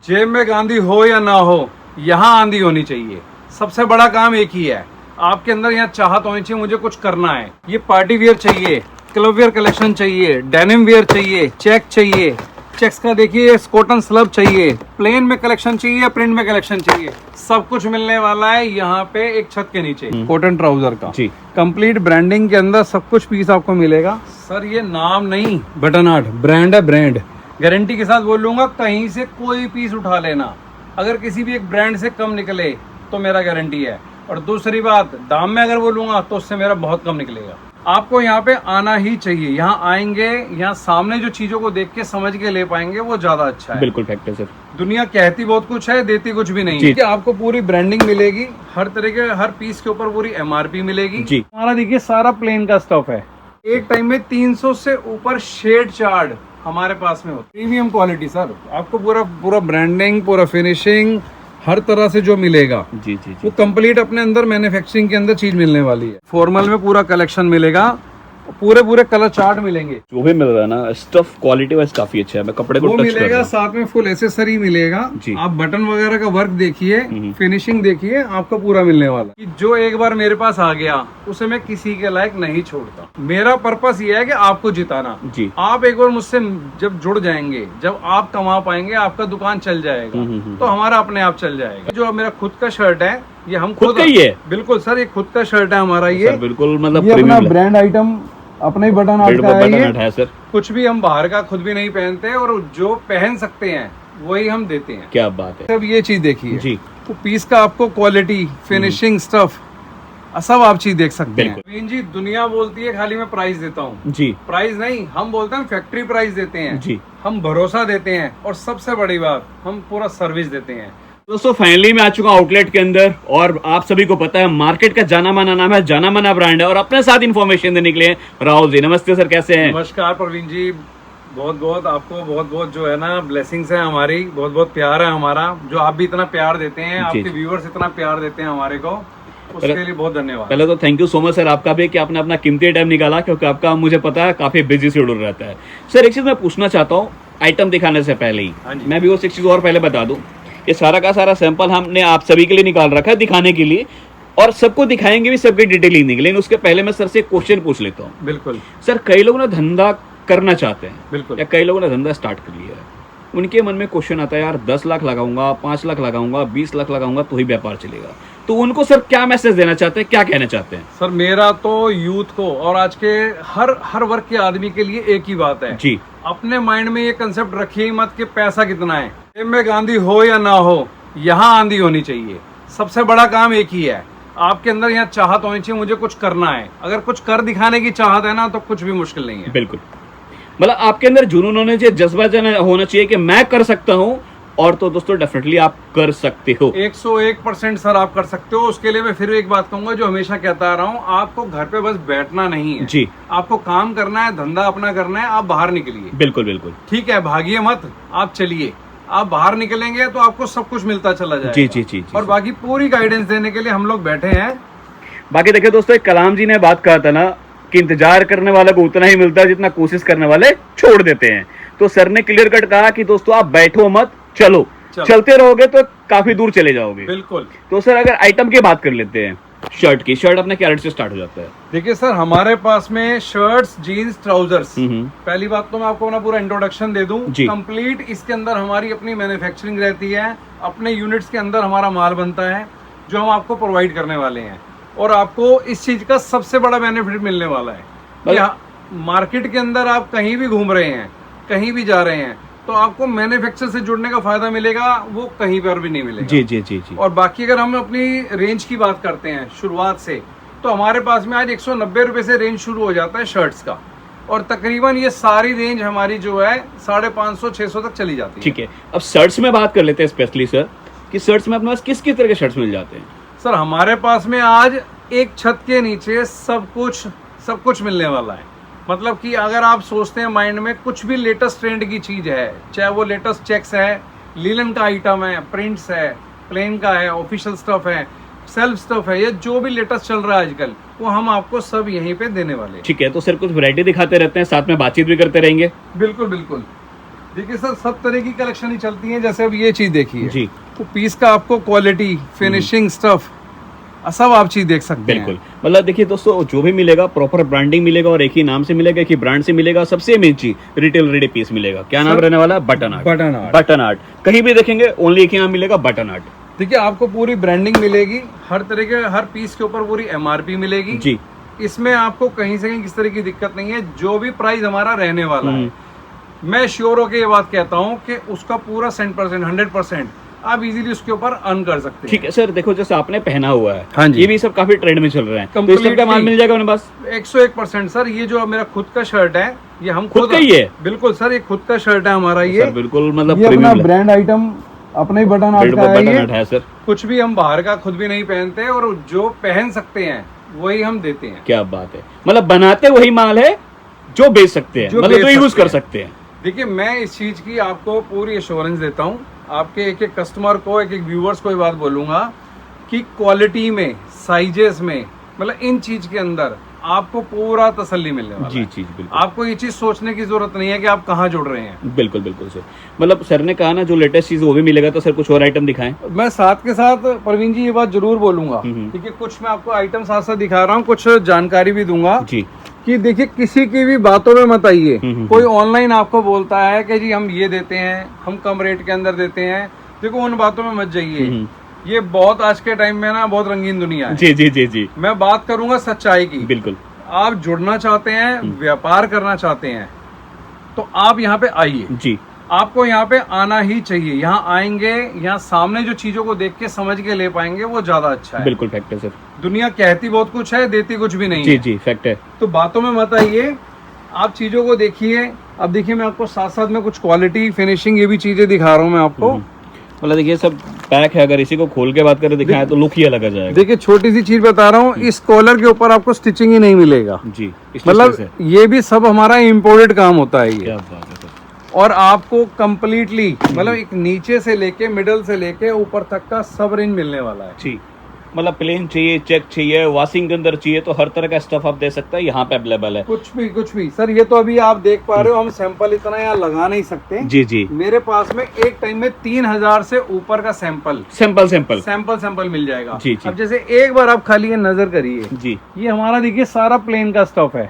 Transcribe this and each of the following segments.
जेब में गांधी हो या ना हो, यहाँ आंधी होनी चाहिए। सबसे बड़ा काम एक ही है, आपके अंदर यहाँ चाहत होनी चाहिए, मुझे कुछ करना है। ये पार्टी वियर चाहिए, क्लब वियर कलेक्शन चाहिए, डेनिम वियर चाहिए, चेक चाहिए, चेक्स का देखिए कॉटन स्लब चाहिए, प्लेन में कलेक्शन चाहिए, प्रिंट में कलेक्शन चाहिए, सब कुछ मिलने वाला है यहाँ पे एक छत के नीचे। कॉटन ट्राउजर का जी कंप्लीट ब्रांडिंग के अंदर सब कुछ पीस आपको मिलेगा। सर ये नाम नहीं, बटन आर्ट ब्रांड है, ब्रांड गारंटी के साथ बोलूंगा, कहीं से कोई पीस उठा लेना, अगर किसी भी एक ब्रांड से कम निकले तो मेरा गारंटी है। और दूसरी बात, दाम में अगर बोलूंगा तो उससे मेरा बहुत कम निकलेगा। आपको यहाँ पे आना ही चाहिए, यहाँ आएंगे, यहाँ सामने जो चीजों को देख के समझ के ले पाएंगे वो ज्यादा अच्छा है। बिल्कुल फैक्ट है सर। दुनिया कहती बहुत कुछ है, देती कुछ भी नहीं है। आपको पूरी ब्रांडिंग मिलेगी, हर तरह के हर पीस के ऊपर पूरी MRP मिलेगी जी। हमारा देखिए सारा प्लेन का स्टफ है, एक टाइम में 300 से ऊपर शेड चार्ट हमारे पास में होता है। प्रीमियम क्वालिटी सर, आपको पूरा ब्रांडिंग, पूरा फिनिशिंग हर तरह से जो मिलेगा जी जी, वो कंप्लीट अपने अंदर मैन्युफैक्चरिंग के अंदर चीज मिलने वाली है। फॉर्मल में पूरा कलेक्शन मिलेगा, पूरे कलर चार्ट मिलेंगे। जो भी मिल रहा है ना, स्टफ क्वालिटी वाइज काफी अच्छा है। मैं कपड़े को वो मिलेगा, साथ में फुल एसेसरी मिलेगा जी। आप बटन वगैरह का वर्क देखिए, फिनिशिंग देखिए, आपको पूरा मिलने वाला। जो एक बार मेरे पास आ गया उसे मैं किसी के लायक नहीं छोड़ता। मेरा पर्पस ये है कि आपको जिताना जी। आप एक बार मुझसे जब जुड़ जाएंगे, जब आप कमा पाएंगे, आपका दुकान चल जाएगा तो हमारा अपने आप चल जाएगा। जो मेरा खुद का शर्ट है, ये हम खुद का ही है। बिल्कुल सर, ये खुद का शर्ट है हमारा। ये बिल्कुल मतलब ये अपना ब्रांड आइटम, अपना ही बटन आर्ट का है सर। कुछ भी हम बाहर का खुद भी नहीं पहनते, और जो पहन सकते हैं वही हम देते हैं। क्या बात है। अब ये चीज देखिए जी, तो पीस का आपको क्वालिटी, फिनिशिंग, स्टफ सब आप चीज देख सकते हैं। नवीन जी, दुनिया बोलती है खाली मैं प्राइस देता हूँ जी, प्राइस नहीं, हम बोलते हैं फैक्ट्री प्राइस देते हैं जी। हम भरोसा देते हैं, और सबसे बड़ी बात, हम पूरा सर्विस देते हैं। दोस्तों फाइनली मैं आ चुका हूँ आउटलेट के अंदर, और आप सभी को पता है मार्केट का जाना माना नाम है, जाना माना ब्रांड है, और अपने साथ इन्फॉर्मेशन देने के लिए राहुल जी। नमस्ते सर, कैसे हैं? नमस्कार प्रवीण जी, बहुत आपको बहुत जो है ना ब्लेसिंग्स है हमारी, बहुत प्यार है हमारा, जो आप भी इतना प्यार देते हैं, आपके व्यूअर्स इतना प्यार देते हैं हमारे को, उसके लिए बहुत धन्यवाद। पहले तो thank you so much sir आपका भी, कि आपने अपना कीमती टाइम निकाला, क्योंकि आपका मुझे पता है काफी बिजी शेड्यूल रहता है। सर एक चीज मैं पूछना चाहता हूँ, आइटम दिखाने से पहले ही मैं भी वो एक चीज और पहले बता दूं, ये सारा का सारा सैंपल हमने आप सभी के लिए निकाल रखा है दिखाने के लिए, और सबको दिखाएंगे भी, सबकी डिटेलिंग निकले। लेकिन उसके पहले मैं सर से एक क्वेश्चन पूछ लेता हूँ। बिल्कुल सर, कई लोग ना धंधा करना चाहते हैं, बिल्कुल, या कई लोगों ने धंधा स्टार्ट कर लिया है, उनके मन में क्वेश्चन आता है, यार 10 लाख लगाऊंगा, 5 लाख लगाऊंगा, 20 लाख लगाऊंगा तो ही व्यापार चलेगा। तो उनको सर क्या मैसेज देना चाहते हैं, क्या कहना चाहते हैं? सर मेरा तो यूथ को और आज के हर वर्ग के आदमी के लिए एक ही बात है जी, अपने माइंड में ये कंसेप्ट रखिए मत कि पैसा कितना है। जेब में गांधी हो या ना हो, यहाँ आंधी होनी चाहिए। सबसे बड़ा काम एक ही है, आपके अंदर यहाँ चाहत होनी चाहिए, मुझे कुछ करना है। अगर कुछ कर दिखाने की चाहत है ना, तो कुछ भी मुश्किल नहीं है। बिल्कुल, मतलब आपके अंदर जुनून होने चाहिए, जज्बा होना चाहिए कि मैं कर सकता हूँ, और तो दोस्तों डेफिनेटली आप कर सकते हो। 101% सर आप कर सकते हो। उसके लिए मैं फिर एक बात कहूंगा जो हमेशा कहता आ रहा हूँ, आपको घर पे बस बैठना नहीं है जी, आपको काम करना है, धंधा अपना करना है। आप बाहर निकलिए। बिल्कुल बिल्कुल, ठीक है, भागिए मत, आप चलिए। आप बाहर निकलेंगे तो आपको सब कुछ मिलता चला जाएगा। जी जी जी, और बाकी पूरी गाइडेंस देने के लिए हम लोग बैठे हैं। बाकी देखिए दोस्तों, कलाम जी ने बात कहा था ना कि इंतजार करने वाले को उतना ही मिलता है जितना कोशिश करने वाले छोड़ देते हैं। तो सर ने क्लियर कट कहा कि दोस्तों आप बैठो मत, चलो। चलते रहोगे तो काफी दूर चले जाओगे। बिल्कुल। तो सर अगर आइटम की बात कर लेते हैं, शर्ट की, शर्ट अपने क्या रेट से स्टार्ट हो जाता है? देखिए सर, हमारे पास में शर्ट्स, जीन्स, ट्राउजर्स, पहली बात तो मैं आपको अपना पूरा इंट्रोडक्शन दे दूं कंप्लीट। इसके अंदर हमारी अपनी मैन्युफैक्चरिंग रहती है, अपने यूनिट्स के अंदर हमारा माल बनता है जो हम आपको प्रोवाइड करने वाले हैं। और आपको इस चीज का सबसे बड़ा बेनिफिट मिलने वाला है। मार्केट के अंदर आप कहीं भी घूम रहे हैं, कहीं भी जा रहे हैं, तो आपको मैन्युफैक्चर से जुड़ने का फायदा मिलेगा, वो कहीं पर भी नहीं मिलेगा। जी जी जी जी। और बाकी अगर हम अपनी रेंज की बात करते हैं शुरुआत से, तो हमारे पास में आज 190 रुपए से रेंज शुरू हो जाता है शर्ट्स का, और तकरीबन ये सारी रेंज हमारी जो है 550-600 तक चली जाती है। ठीक है, अब शर्ट्स में बात कर लेते हैं स्पेशली सर, कि शर्ट्स में अपने पास किस किस तरह के शर्ट्स मिल जाते हैं? सर हमारे पास में आज एक छत के नीचे सब कुछ मिलने वाला है। मतलब कि अगर आप सोचते हैं माइंड में कुछ भी लेटेस्ट ट्रेंड की चीज है, चाहे वो लेटेस्ट चेक्स है, लीलन का आइटम है, प्रिंट्स है, प्लेन का है, ऑफिशियल स्टफ है, सेल्फ स्टफ है, ये जो भी लेटेस्ट चल रहा है आजकल, वो हम आपको सब यहीं पे देने वाले हैं। ठीक है, तो सर कुछ वैरायटी दिखाते रहते हैं, साथ में बातचीत भी करते रहेंगे। बिल्कुल बिल्कुल। देखिए सर, सब तरह की कलेक्शन ही चलती है। जैसे अब ये चीज देखिए जी तो पीस का आपको क्वालिटी, फिनिशिंग, स्टफ सब आप चीज देख सकते हैं। बिल्कुल, मतलब देखिए दोस्तों, जो भी मिलेगा प्रॉपर ब्रांडिंग मिलेगा और एक ही नाम से मिलेगा, एक ही ब्रांड से मिलेगा। सबसे मेन चीज रिटेल रेडी पीस मिलेगा। क्या नाम रहने वाला है? Button art. Button art. Button art कहीं भी देखेंगे ओनली एक ही नाम मिलेगा, बटन आर्ट। देखिए आपको पूरी ब्रांडिंग मिलेगी, हर तरह के हर पीस के ऊपर पूरी MRP मिलेगी जी। इसमें आपको कहीं से कहीं किस तरह की दिक्कत नहीं है। जो भी प्राइस हमारा रहने वाला है, मैं श्योर होकर ये बात कहता हूँ कि उसका पूरा 100% आप इजीली उसके ऊपर अर्न कर सकते हैं। ठीक है सर, देखो जैसे आपने पहना हुआ है, हाँ जी। ये भी सब काफी ट्रेंड में चल रहे हैं, तो इस Completely। सब का माल मिल जाएगा अपने पास? 101% सर। ये जो मेरा खुद का शर्ट है, ये हम खुद का ही है? बिल्कुल सर, ये खुद का शर्ट है हमारा। ये सर बिल्कुल, मतलब ये अपना प्रीमियम ब्रांड आइटम, अपने ही बटन आर्ट का है बटन ये। आर्ट है सर। कुछ भी हम बाहर का खुद भी नहीं पहनते, और जो पहन सकते हैं वही हम देते हैं। क्या बात है, मतलब बनाते वही माल है जो बेच सकते हैं, जो मतलब बेच तो यूज सकते कर हैं। सकते हैं। देखिए मैं इस चीज की आपको पूरी एश्योरेंस देता हूँ। आपके एक एक कस्टमर को, एक एक व्यूवर्स को ये बात बोलूंगा कि क्वालिटी में, साइजेस में, मतलब इन चीज के अंदर आपको पूरा तसल्ली मिलने वाला जी है। जी बिल्कुल। आपको ये चीज सोचने की जरूरत नहीं है कि आप कहाँ जुड़ रहे हैं। बिल्कुल बिल्कुल सर, मतलब सर ने कहा ना जो लेटेस्ट चीज वो भी मिलेगा, तो सर कुछ और आइटम दिखाएं। मैं साथ के साथ प्रवीण जी ये बात जरूर बोलूंगा, हम्म। ठीक है। कुछ मैं आपको आइटम साथ साथ दिखा रहा हूँ, कुछ जानकारी भी दूंगा जी कि देखिए किसी की भी बातों में मत आइए। हम्म। कोई ऑनलाइन आपको बोलता है कि जी हम ये देते हैं, हम कम रेट के अंदर देते हैं, देखो उन बातों में मत जाइए। ये बहुत आज के टाइम में ना बहुत रंगीन दुनिया है। जी जी जी जी मैं बात करूंगा सच्चाई की। बिल्कुल। आप जुड़ना चाहते हैं, व्यापार करना चाहते हैं, तो आप यहाँ पे आइए। जी आपको यहाँ पे आना ही चाहिए। यहाँ आएंगे, यहाँ सामने जो चीजों को देख के समझ के ले पाएंगे, वो ज्यादा अच्छा है। बिल्कुल फैक्ट है सर। दुनिया कहती बहुत कुछ है, देती कुछ भी नहीं जी है। जी फैक्ट है। तो बातों में मत आइए, आप चीजों को देखिए। अब देखिए मैं आपको साथ साथ में कुछ क्वालिटी, फिनिशिंग, ये भी चीजें दिखा रहा हूँ मैं आपको। मतलब देखिए सब पैक है, अगर इसी को खोल के बात करें दिखाएं तो लुक ही अलग आ जाएगा। देखिए छोटी सी चीज बता रहा हूँ, इस कॉलर के ऊपर आपको स्टिचिंग ही नहीं मिलेगा। जी मतलब ये भी सब हमारा इम्पोर्टेड काम होता है ये। क्या बात है सर। और आपको कंप्लीटली मतलब एक नीचे से लेके, मिडल से लेके ऊपर तक का सब रेंज मिलने वाला है। जी, मतलब प्लेन चाहिए, चेक चाहिए, वॉशिंग के अंदर चाहिए, तो हर तरह का स्टफ आप दे सकते हैं, यहाँ पे अवेलेबल है। कुछ भी सर, ये तो अभी आप देख पा रहे हो, हम सैंपल इतना यहाँ लगा नहीं सकते। जी जी। मेरे पास में एक टाइम में 3000 से ऊपर का सैंपल मिल जाएगा। जी जी। अब जैसे एक बार आप खाली ये नजर करिए जी, ये हमारा देखिए सारा प्लेन का स्टफ है।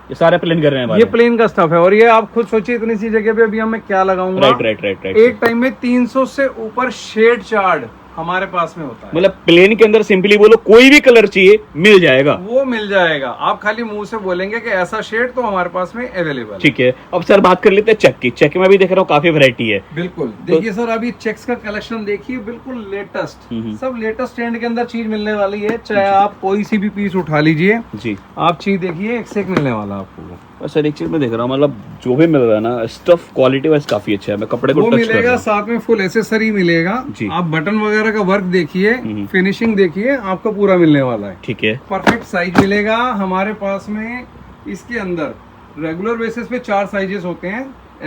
ये सारे प्लेन कर रहे हैं ये प्लेन का स्टफ है, और ये आप खुद सोचिए इतनी सी जगह पे अभी मैं क्या लगाऊंगा। राइट। एक टाइम में 300 से ऊपर शेड चार्ट हमारे पास में होता है। मतलब प्लेन के अंदर सिंपली बोलो कोई भी कलर चाहिए मिल जाएगा, वो मिल जाएगा। आप खाली मुंह से बोलेंगे कि ऐसा शेड, तो हमारे पास में अवेलेबल है। ठीक है। अब सर बात कर लेते हैं चेक की। चेक में भी देख रहा हूँ काफी वैरायटी है। बिल्कुल। देखिए सर, अभी चेक्स का कलेक्शन देखिए, बिल्कुल लेटेस्ट, सब लेटेस्ट ट्रेंड के अंदर चीज मिलने वाली है। चाहे आप कोई सी भी पीस उठा लीजिए जी, आप चीज देखिए, एक से एक मिलने वाला आपको। और सर एक चीज मैं देख रहा हूँ, मतलब जो भी मिल रहा है ना, स्टफ क्वालिटी वाइज काफी अच्छा है। मैं कपड़े को वो टच कर मिलेगा, रहा हूँ। साथ में फुल एसेसरी मिलेगा जी। आप बटन वगैरह का वर्क देखिए, फिनिशिंग देखिए, आपको पूरा मिलने वाला है। ठीक है। परफेक्ट साइज मिलेगा हमारे पास में। इसके अंदर रेगुलर बेसिस पे 4 साइजेस होते हैं,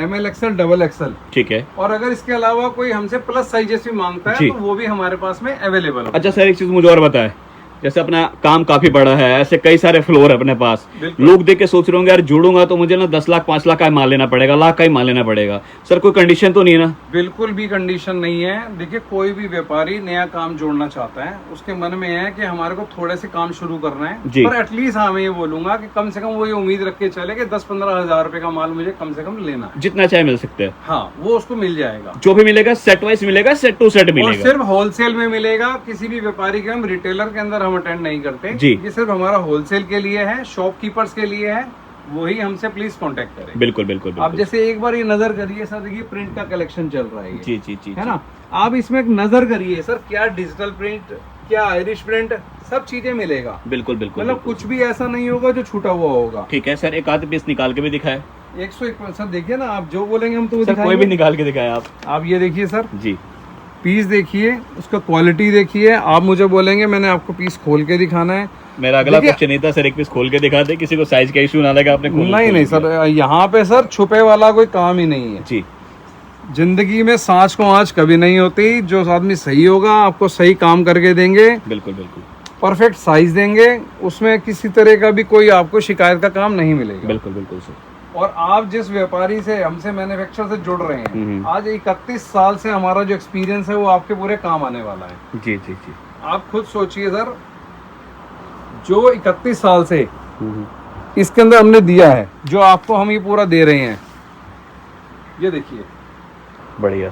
ML, XL, XXL। ठीक है। और अगर इसके अलावा कोई हमसे प्लस साइजेस भी मांगता है जी। तो वो भी हमारे पास में अवेलेबल है। अच्छा सर एक चीज मुझे और बताए, जैसे अपना काम काफी बड़ा है, ऐसे कई सारे फ्लोर है अपने पास, बिल्कुल। लोग देख के सोच रहे होंगे यार जुड़ूंगा तो मुझे ना 10 लाख 5 लाख का माल लेना पड़ेगा, लाख का ही माल लेना पड़ेगा। सर कोई कंडीशन तो नहीं है ना? बिल्कुल भी कंडीशन नहीं है। देखिए कोई भी व्यापारी नया काम जोड़ना चाहता है, उसके मन में है कि हमारे को थोड़े से काम शुरू करना है, जी। पर एटलीस्ट हाँ मैं ये बोलूंगा कि कम से कम वो ये उम्मीद रख के चले कि 10-15 हजार रुपए का माल मुझे कम से कम लेना है। जितना चाहे मिल सकते हैं। हाँ, वो उसको मिल जाएगा। जो भी मिलेगा सेट वाइज मिलेगा, सेट टू सेट और मिलेगा। सिर्फ होलसेल में मिलेगा। किसी भी व्यापारी के हम रिटेलर के अंदर हम अटेंड नहीं करते जी। ये सिर्फ हमारा होलसेल के लिए है, शॉपकीपर्स के लिए है, वही हमसे प्लीज कांटेक्ट करें। बिल्कुल बिल्कुल आप बिल्कुल। जैसे एक बार ये नजर करिए सर, देखिए प्रिंट का कलेक्शन चल रहा है ये। जी जी जी है ना, आप इसमें एक नजर करिए सर, क्या डिजिटल प्रिंट, क्या आयरिश प्रिंट, सब चीजें मिलेगा। बिल्कुल बिल्कुल। मतलब कुछ भी ऐसा नहीं होगा जो छूटा हुआ होगा। ठीक है सर, एक आध पीस निकाल के भी दिखाए 101 सर। देखिए ना, आप जो बोलेंगे हम तो वो सर, कोई भी दिखाएंगे। निकाल के दिखाए आप। आप ये देखिए सर, जी पीस देखिए, उसका क्वालिटी देखिए। आप मुझे बोलेंगे मैंने आपको पीस खोल के दिखाना है, मेरा अगला देखिए- क्वेश्चन नहीं था सर, एक पीस खोल के दिखा दे, किसी को साइज का इशू ना लगा आपने नहीं सर, यहाँ पे सर छुपे वाला कोई काम ही नहीं है। जी। जिंदगी में सांच को आंच कभी नहीं होती। जो आदमी सही होगा आपको सही काम करके देंगे, बिल्कुल बिल्कुल परफेक्ट साइज देंगे, उसमें किसी तरह का भी कोई आपको शिकायत का काम नहीं मिलेगा। बिल्कुल बिल्कुल सर। और आप जिस व्यापारी से हमसे मैन्युफैक्चर से जुड़ रहे हैं, आज 31 साल से हमारा जो एक्सपीरियंस है वो आपके पूरे काम आने वाला है। जी जी जी। आप खुद सोचिए सर, जो 31 साल से इसके अंदर हमने दिया है, जो आपको हम ये पूरा दे रहे हैं, ये देखिए बढ़िया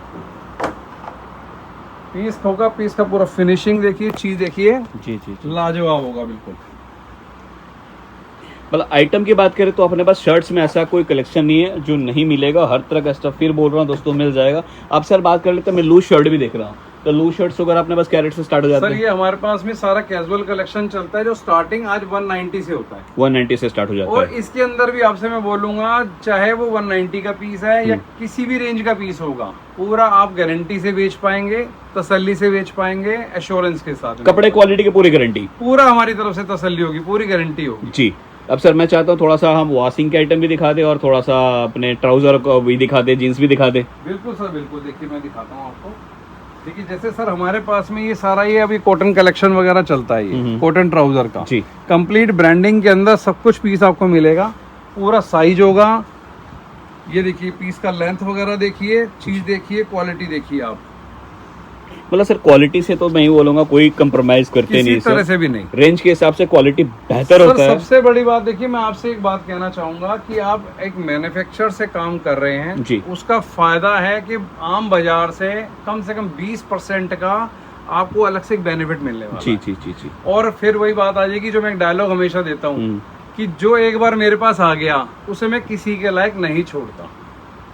पीस होगा, पीस का पूरा फिनिशिंग देखिए, चीज देखिए, जी जी जी। लाजवाब होगा बिल्कुल। मतलब आइटम की बात करें तो अपने पास शर्ट्स में ऐसा कोई कलेक्शन नहीं है जो नहीं मिलेगा, हर तरह का स्टफ फिर बोल रहा हूँ दोस्तों मिल जाएगा। आप सर बात कर लेते हैं, मैं लूज शर्ट भी देख रहा हूँ, तो लूज शर्ट्स वगैरह अपने पास क्या रेट से स्टार्ट हो जाता सर है? ये हमारे पास में सारा कैजुअल कलेक्शन चलता है, जो स्टार्टिंग आज 190 से होता है, 190 से स्टार्ट हो जाता और है। इसके अंदर भी आपसे मैं बोलूंगा, चाहे वो 190 का पीस है या किसी भी रेंज का पीस होगा, पूरा आप गारंटी से बेच पाएंगे, तसल्ली से बेच पाएंगे, एश्योरेंस के साथ। कपड़े क्वालिटी की पूरी गारंटी, पूरा हमारी तरफ से तसल्ली होगी, पूरी गारंटी होगी जी। अब सर मैं चाहता हूँ थोड़ा सा हम वॉशिंग के आइटम भी दिखा दे और थोड़ा सा अपने ट्राउजर को भी दिखा दे, जीन्स भी दिखा दे। बिल्कुल सर बिल्कुल, देखिए मैं दिखाता हूँ आपको। देखिए जैसे सर हमारे पास में ये सारा ये अभी कॉटन कलेक्शन वगैरह चलता है, ये कॉटन ट्राउजर का जी। कंप्लीट ब्रांडिंग के अंदर सब कुछ पीस आपको मिलेगा, पूरा साइज होगा। ये देखिए पीस का लेंथ वगैरह देखिए, चीज देखिए, क्वालिटी देखिए आप। मतलब सर क्वालिटी से तो मैं ही बोलूंगा कोई कंप्रोमाइज करते किसी नहीं तरह सर, से भी नहीं। रेंज के हिसाब से क्वालिटी बेहतर सर होता है। सबसे बड़ी बात देखिए, मैं आपसे एक बात कहना चाहूंगा कि आप एक मैन्युफैक्चरर से काम कर रहे हैं जी। उसका फायदा है कि आम बाजार से कम 20% का आपको अलग से एक बेनिफिट मिलने वाला जी है। जी जी जी। और फिर वही बात आ जाएगी जो मैं एक डायलॉग हमेशा देता हूँ कि जो एक बार मेरे पास आ गया उसे मैं किसी के लायक नहीं छोड़ता।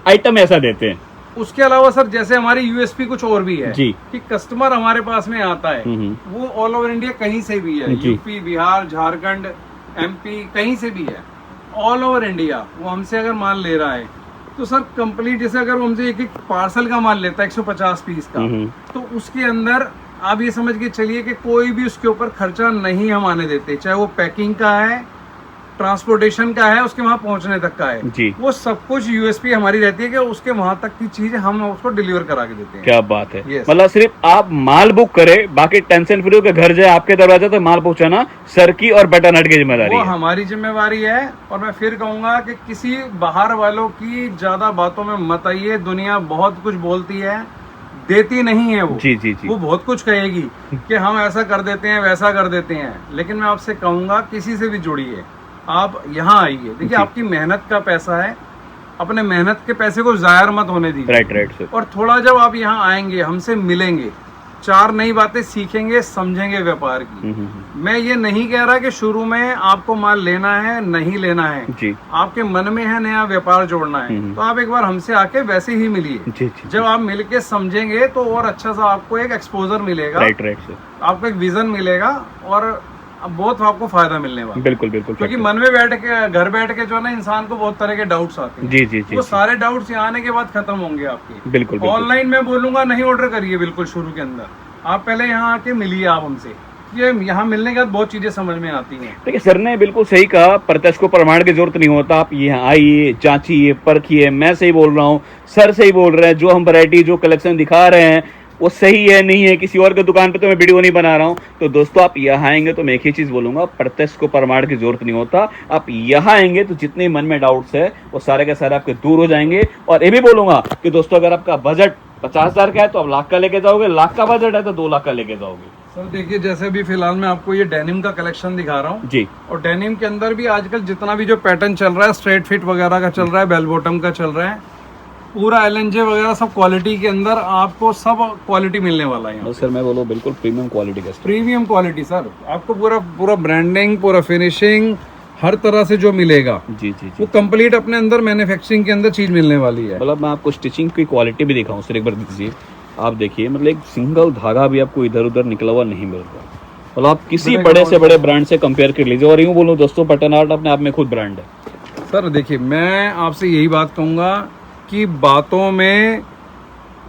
आइटम ऐसा देते हैं। उसके अलावा सर जैसे हमारी यूएसपी कुछ और भी है जी। कि कस्टमर हमारे पास में आता है, वो ऑल ओवर इंडिया कहीं से भी है, जी। यूपी, बिहार, झारखंड, एमपी, कहीं से भी है, ऑल ओवर इंडिया वो हमसे अगर माल ले रहा है तो सर कंप्लीट, जैसे अगर वो हमसे एक पार्सल का माल लेता है 150 पीस का, तो उसके अंदर आप ये समझ के चलिए कि कोई भी उसके ऊपर खर्चा नहीं हम आने देते, चाहे वो पैकिंग का है, ट्रांसपोर्टेशन का है, उसके वहां पहुंचने तक का है जी। वो सब कुछ यूएसपी हमारी रहती है कि उसके वहां तक की चीजें हम उसको डिलीवर करा के देते हैं। क्या बात है। Yes. मतलब सिर्फ आप माल बुक करें, बाकी टेंशन फ्री होकर घर जाए, आपके दरवाजे तक माल पहुंचाना सर की और बटा नट की जिम्मेदारी वो है। हमारी जिम्मेवारी है। और मैं फिर कहूंगा कि किसी बाहर वालों की ज्यादा बातों में मत आइए, दुनिया बहुत कुछ बोलती है, देती नहीं है वो। जी जी जी। वो बहुत कुछ कहेगी कि हम ऐसा कर देते हैं, वैसा कर देते हैं, लेकिन मैं आपसे कहूंगा किसी से भी जुड़िए, आप यहाँ आइए। देखिए आपकी मेहनत का पैसा है, अपने मेहनत के पैसे को जाया मत होने दीजिए। Right right sir. और थोड़ा जब आप यहाँ आएंगे, हमसे मिलेंगे, 4 नई बातें सीखेंगे, समझेंगे व्यापार की। मैं ये नहीं कह रहा कि शुरू में आपको माल लेना है, नहीं लेना है जी। आपके मन में है नया व्यापार जोड़ना है तो आप एक बार हमसे आके वैसे ही मिलिए। जी जी। जब आप मिलके समझेंगे तो और अच्छा सा आपको एक एक्सपोजर मिलेगा, राइट राइट सर। आपको एक विजन मिलेगा और बहुत आपको फायदा मिलने वाला है। बिल्कुल बिल्कुल। क्योंकि मन में बैठ के, घर बैठ के जो है ना, इंसान को बहुत तरह के डाउट्स आते हैं। जी जी जी। वो सारे डाउट्स यहाँ आने के बाद खत्म होंगे आपके। बिल्कुल बिल्कुल। ऑनलाइन मैं बोलूंगा नहीं ऑर्डर करिए बिल्कुल शुरू के अंदर, आप पहले यहाँ आके मिलिए आप हमसे। ये यहाँ मिलने के बाद बहुत चीजें समझ में आती हैं। देखिए सर ने बिल्कुल सही कहा, प्रत्यक्ष को प्रमाण की जरूरत नहीं होता, आप यहाँ आइए, जांचिए, परखिए। मैं सही बोल रहा हूँ, सर सही बोल रहे हैं, जो हम वैरायटी जो कलेक्शन दिखा रहे हैं वो सही है नहीं है, किसी और के दुकान पे तो मैं वीडियो नहीं बना रहा हूँ। तो दोस्तों आप यहाँ आएंगे तो मैं एक ही चीज बोलूंगा, प्रत्यक्ष को प्रमाण की जरूरत नहीं होता। आप यहाँ आएंगे तो जितने मन में डाउट्स है वो सारे के सारे आपके दूर हो जाएंगे। और ये भी बोलूंगा कि दोस्तों अगर आपका बजट 50,000 का है तो आप लाख का लेके जाओगे, लाख का बजट है तो 2 लाख का लेके जाओगे। सर देखिए जैसे अभी फिलहाल मैं आपको ये डेनिम का कलेक्शन दिखा रहा हूँ जी। और डेनिम के अंदर भी आजकल जितना भी जो पैटर्न चल रहा है, स्ट्रेट फिट वगैरह का चल रहा है, बेल बॉटम का चल रहा है, पूरा LNJ वगैरह सब क्वालिटी के अंदर आपको सब क्वालिटी मिलने वाला है। सर मैं बोलूँ बिल्कुल प्रीमियम क्वालिटी का, प्रीमियम क्वालिटी सर, आपको पूरा ब्रांडिंग, पूरा फिनिशिंग, हर तरह से जो मिलेगा जी जी वो कंप्लीट अपने अंदर मैन्युफैक्चरिंग के अंदर चीज मिलने वाली है। मतलब मैं आपको स्टिचिंग की क्वालिटी भी दिखाऊं सर, एक बार दीजिए। आप देखिए मतलब एक सिंगल धागा भी आपको इधर उधर निकला हुआ नहीं मिल रहा। मतलब आप किसी बड़े से बड़े ब्रांड से कंपेयर कर लीजिए। और यूँ बोलूँ दोस्तों, पैटर्न आर्ट अपने आप में खुद ब्रांड है। सर देखिए मैं आपसे यही बात कहूंगा कि बातों में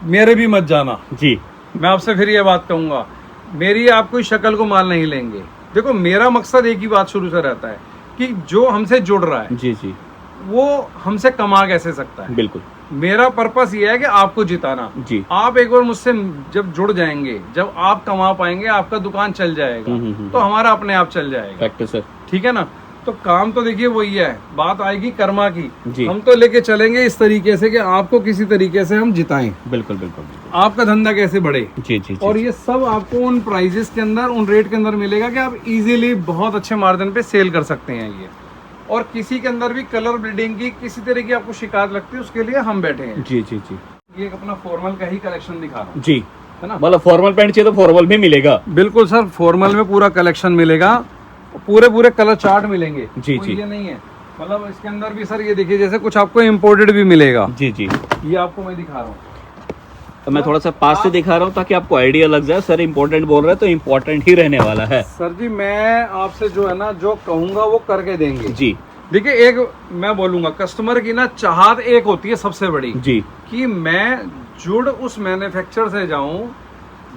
मेरे भी मत जाना जी। मैं आपसे फिर ये बात कहूंगा, मेरी आप कोई शक्ल को माल नहीं लेंगे। देखो मेरा मकसद एक ही बात शुरू से रहता है कि जो हमसे जुड़ रहा है जी जी वो हमसे कमा कैसे सकता है। बिल्कुल। मेरा पर्पस ये है कि आपको जिताना। जी। आप एक बार मुझसे जब जुड़ जाएंगे, जब आप कमा पाएंगे, आपका दुकान चल जाएगा तो हमारा अपने आप चल जाएगा। फैक्ट है सर। ठीक है ना। तो काम तो देखिए वही है, बात आएगी कर्मा की। जी। हम तो लेके चलेंगे इस तरीके से कि आपको किसी तरीके से हम जिताएं, बिल्कुल बिल्कुल बिल्कुल। आपका धंधा कैसे बढ़े। जी जी जी। और ये सब आपको उन प्राइजेस के अंदर, उन रेट के अंदर मिलेगा कि आप इजीली बहुत अच्छे मार्जिन पे सेल कर सकते हैं ये। और किसी के अंदर भी कलर ब्लीडिंग की किसी तरह की आपको शिकायत लगती है, उसके लिए हम बैठे हैं। जी जी जी। ये एक अपना फॉर्मल का ही कलेक्शन दिखा रहा हूँ, जी, है ना। मतलब फॉर्मल पैंट चाहिए तो फॉर्मल भी मिलेगा। बिल्कुल सर, फॉर्मल में पूरा कलेक्शन मिलेगा, पूरे कलर चार्ट मिलेंगे। जी, कोई जी। ये नहीं है, मतलब इसके अंदर भी सर ये देखिए, जैसे कुछ आपको इम्पोर्टेड भी मिलेगा। जी जी। ये आपको मैं दिखा रहा हूँ। तो मैं थोड़ा सा पास से दिखा रहा हूँ ताकि आपको आइडिया लग जाए। सर इम्पोर्टेंट बोल रहे हैं तो इम्पोर्टेंट ही रहने वाला है। सर जी मैं आपसे जो है ना, जो कहूंगा वो करके देंगे। जी। देखिए, एक मैं बोलूंगा, कस्टमर की ना चाहत एक होती है सबसे बड़ी, जी कि मैं जुड़ उस मैन्युफैक्चर से जाऊं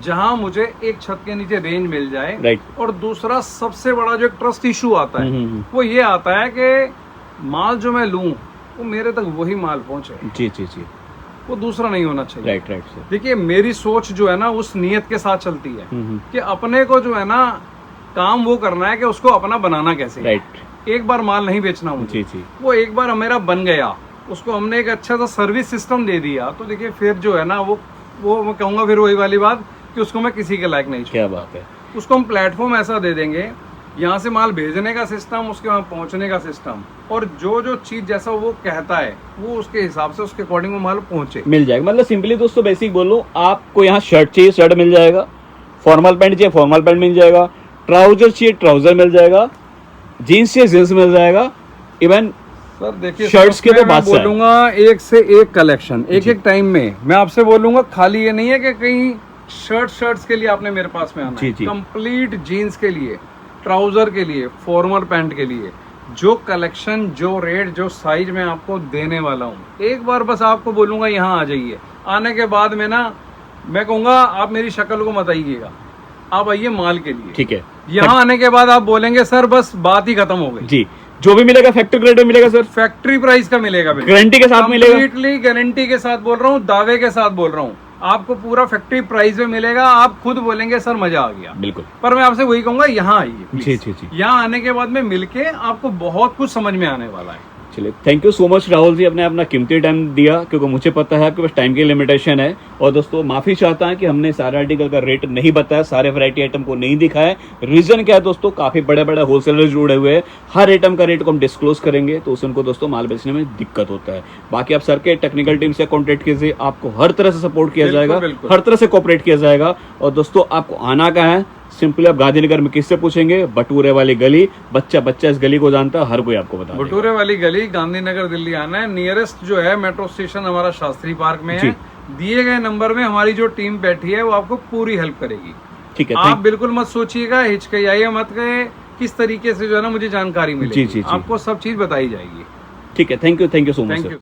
जहां मुझे एक छत के नीचे रेंज मिल जाए। राइट। और दूसरा सबसे बड़ा जो एक ट्रस्ट इशू आता है हम्म। वो ये आता है कि माल जो मैं लूं वो मेरे तक वही माल पहुंचे, जी जी जी। वो दूसरा नहीं होना चाहिए। Right right sir. देखिए, मेरी सोच जो है ना उस नियत के साथ चलती है कि अपने को जो है ना काम वो करना है कि उसको अपना बनाना कैसे है। राइट। एक बार माल नहीं बेचना मुझे। जी जी। वो एक बार मेरा बन गया, उसको हमने एक अच्छा सा सर्विस सिस्टम दे दिया, तो देखिए फिर जो है ना वो मैं कहूँगा फिर वही वाली बात कि उसको मैं किसी के लायक नहीं क्या छोड़ूंगा। बात है। उसको हम प्लेटफॉर्म ऐसा दे देंगे, यहाँ से माल भेजने का सिस्टम, उसके वहाँ पहुँचने का सिस्टम, और जो चीज जैसा वो कहता है वो उसके हिसाब से उसके अकॉर्डिंग वो माल पहुँचे। मिल जाएगा। मतलब सिंपली दोस्तों बेसिक बोलो, आपको यहाँ शर्ट चाहिए शर्ट मिल जाएगा, फॉर्मल पैंट चाहिए फॉर्मल पैंट मिल जाएगा, ट्राउजर चाहिए ट्राउजर मिल जाएगा, जीन्स चाहिए जीन्स मिल जाएगा। इवन सर देखिए, शर्ट्स के तो मैं बात है। बोलूंगा एक से एक कलेक्शन, एक टाइम में मैं आपसे बोलूंगा। खाली ये नहीं है कि कहीं शर्ट्स के लिए आपने मेरे पास में आना जी, है। जी। कंप्लीट जीन्स के लिए, ट्राउजर के लिए, फॉर्मल पैंट के लिए, जो कलेक्शन, जो रेट, जो साइज मैं आपको देने वाला हूँ, एक बार बस आपको बोलूंगा यहाँ आ जाइए। आने के बाद में ना मैं कहूँगा आप मेरी शक्ल को मत आइएगा, आप आइए माल के लिए। ठीक है। यहाँ आने के बाद आप बोलेंगे सर बस बात ही खत्म हो गई। जी, जो भी मिलेगा फैक्ट्री ग्रेड में मिलेगा सर, फैक्ट्री प्राइस का मिलेगा, गारंटी के साथ मिलेगा। कंप्लीटली गारंटी के साथ बोल रहा हूँ, दावे के साथ बोल रहा हूँ, आपको पूरा फैक्ट्री प्राइस में मिलेगा। आप खुद बोलेंगे सर मजा आ गया। बिल्कुल। पर मैं आपसे वही कहूंगा, यहाँ आइए जी प्लीज। जी जी। यहाँ आने के बाद में मिलके आपको बहुत कुछ समझ में आने वाला है। चलिए, thank you so much Rahul ji, आपने अपना कीमती टाइम दिया, क्योंकि मुझे पता है आपके पास टाइम की लिमिटेशन है। और दोस्तों माफी चाहता हूं कि हमने सारे आर्टिकल का रेट नहीं बताया, सारे वैरायटी आइटम को नहीं दिखाया। रीजन क्या है दोस्तों, काफी बड़े बड़े होलसेलर्स जुड़े हुए हैं, हर आइटम का रेट को हम डिस्क्लोज करेंगे तो उससे उनको दोस्तों माल बेचने में दिक्कत होता है। बाकी आप सर के टेक्निकल टीम से कॉन्टेक्ट कीजिए, आपको हर तरह से सपोर्ट किया बिल्कुल, जाएगा, बिल्कुल। हर तरह से कोऑपरेट किया जाएगा। और दोस्तों आपको आना कहाँ है, सिंपली आप गांधीनगर में किससे पूछेंगे, भटूरे वाली गली, बच्चा इस गली को जानता है, हर कोई आपको बता देगा। भटूरे वाली गली, गांधीनगर, दिल्ली आना है। नियरेस्ट जो है मेट्रो स्टेशन हमारा शास्त्री पार्क में है। दिए गए नंबर में हमारी जो टीम बैठी है वो आपको पूरी हेल्प करेगी। ठीक है। आप बिल्कुल मत सोचिएगा, हिचकिचाइए मत गए, किस तरीके से जो है ना मुझे जानकारी मिलेगी। जी, जी, जी। आपको सब चीज बताई जाएगी। ठीक है, thank you so much thank sir. You.